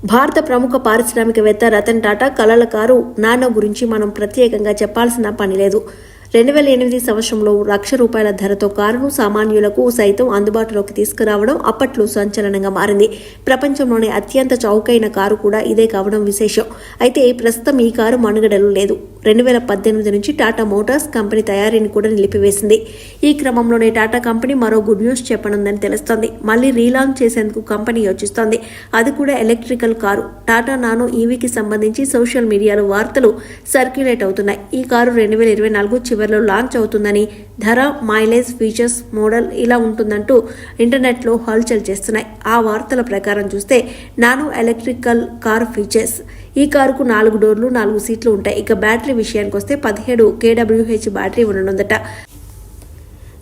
భారత ప్రముఖ పారిశ్రామికవేత్త రతన్ టాటా కలల కారు నానో గురించి మనం ప్రత్యేకంగా చెప్పాల్సిన పని లేదు. 2008 సంవత్సరంలో ₹1,00,000 ధరతో కారును సామాన్యులకు సైతం అందుబాటులోకి తీసుకురావడం అప్పట్లో సంచలనంగా మారింది. ప్రపంచంలోనే అత్యంత చౌకైన కారు కూడా ఇదే కావడం విశేషం. అయితే ప్రస్తుతం ఈ కారు మనుగడలో లేదు. 2018 నుంచి టాటా మోటార్స్ కంపెనీ తయారీని కూడా నిలిపివేసింది. ఈ క్రమంలోనే టాటా కంపెనీ మరో గుడ్ న్యూస్ చెప్పనుందని తెలుస్తోంది. మళ్లీ రీలాంచ్ చేసేందుకు కంపెనీ యోచిస్తోంది. అది కూడా ఎలక్ట్రికల్ కారు. టాటా నానో ఈవీకి సంబంధించి సోషల్ మీడియాలో వార్తలు సర్క్యులేట్ అవుతున్నాయి. ఈ కారు 2024 చివరిలో లాంచ్ అవుతుందని, ధర, మైలేజ్, ఫీచర్స్, మోడల్ ఇలా ఉంటుందంటూ ఇంటర్నెట్లో హల్చల్ చేస్తున్నాయి. ఆ వార్తల ప్రకారం చూస్తే నానో ఎలక్ట్రికల్ కార్ ఫీచర్స్: ఈ కారుకు 4 డోర్లు, 4 సీట్లు ఉంటాయి. ఇక బ్యాటరీ విషయానికి వస్తే 17 kWh బ్యాటరీ ఉండనుందట.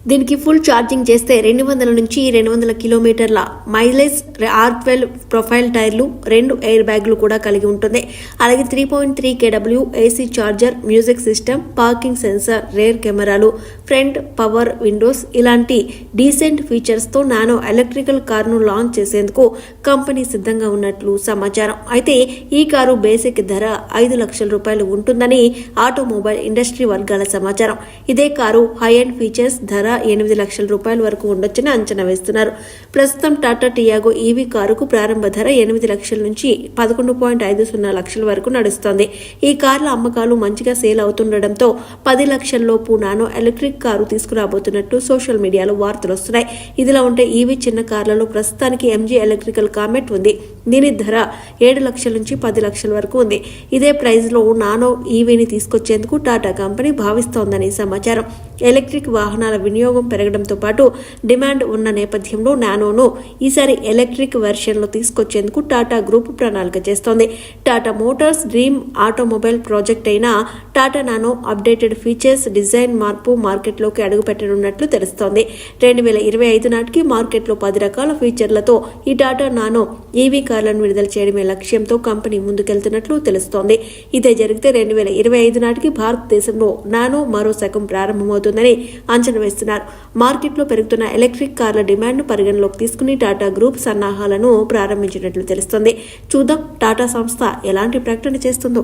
దీనికి ఫుల్ ఛార్జింగ్ చేస్తే 200 నుంచి 200 కిలోమీటర్ల మైలేజ్, R12 ప్రొఫైల్ టైర్లు, 2 ఎయిర్ బ్యాగ్లు కూడా కలిగి ఉంటుంది. అలాగే 3.3 kW AC charger, music system, parking censor, rare కెమెరాలు, ఫ్రంట్ పవర్ విండోస్ ఇలాంటి డీసెంట్ ఫీచర్స్తో నానో ఎలక్ట్రికల్ కారును లాంచ్ చేసేందుకు కంపెనీ సిద్ధంగా ఉన్నట్లు సమాచారం. అయితే ఈ కారు బేసిక్ ధర ₹5,00,000 ఉంటుందని ఆటోమొబైల్ ఇండస్ట్రీ వర్గాల సమాచారం. ఇదే కారు హై ఎండ్ ఫీచర్స్ ధర ₹8,00,000 వరకు ఉండొచ్చని అంచనా వేస్తున్నారు. ప్రస్తుతం టాటా టియాగో ఈవీ కారుకు ప్రారంభ ధర 8 లక్షల నుంచి 11.50 లక్షల వరకు నడుస్తోంది. ఈ కార్ల అమ్మకాలు మంచిగా సేల్ అవుతుండటంతో 10 లక్షల లోపు నానో ఎలక్ట్రిక్ కారు తీసుకురాబోతున్నట్టు సోషల్ మీడియాలో వార్తలు వస్తున్నాయి. ఇదిలా ఉంటే ఈవీ చిన్న కార్లలో ప్రస్తుతానికి ఎంజీ ఎలక్ట్రికల్ కామెట్ ఉంది. దీని ధర 7 లక్షల నుంచి 10 లక్షల వరకు ఉంది. ఇదే ప్రైజ్ లో నానో ఈవీని తీసుకొచ్చేందుకు టాటా కంపెనీ భావిస్తోందని సమాచారం. ఎలక్ట్రిక్ వాహనాల వినియోగం పెరగడంతో పాటు డిమాండ్ ఉన్న నేపథ్యంలో నానోను ఈసారి ఎలక్ట్రిక్ వెర్షన్లో తీసుకొచ్చేందుకు టాటా గ్రూప్ ప్రణాళిక చేస్తోంది. Tata Motors dream automobile project అయిన Tata Nano updated features, design మార్పు మార్కెట్లోకి అడుగుపెట్టనున్నట్లు తెలుస్తోంది. 2025 నాటికి మార్కెట్లో 10 రకాల ఫీచర్లతో ఈ టాటా నానో ఈవీ కార్లను విడుదల చేయడమే లక్ష్యంతో కంపెనీ ముందుకెళ్తున్నట్లు తెలుస్తోంది. ఇదే జరిగితే 2025 నాటికి భారతదేశంలో నానో మరో శకం ప్రారంభమవుతుందని అంచనా వేస్తున్నారు. మార్కెట్లో పెరుగుతున్న ఎలక్ట్రిక్ కార్ల డిమాండ్ను పరిగణలోకి తీసుకుని టాటా గ్రూప్ సన్నాహాలను ప్రారంభించినట్లు తెలుస్తోంది. చూద్దాం టాటా సంస్థ ఎలాంటి ప్రకటన చేస్తుందో.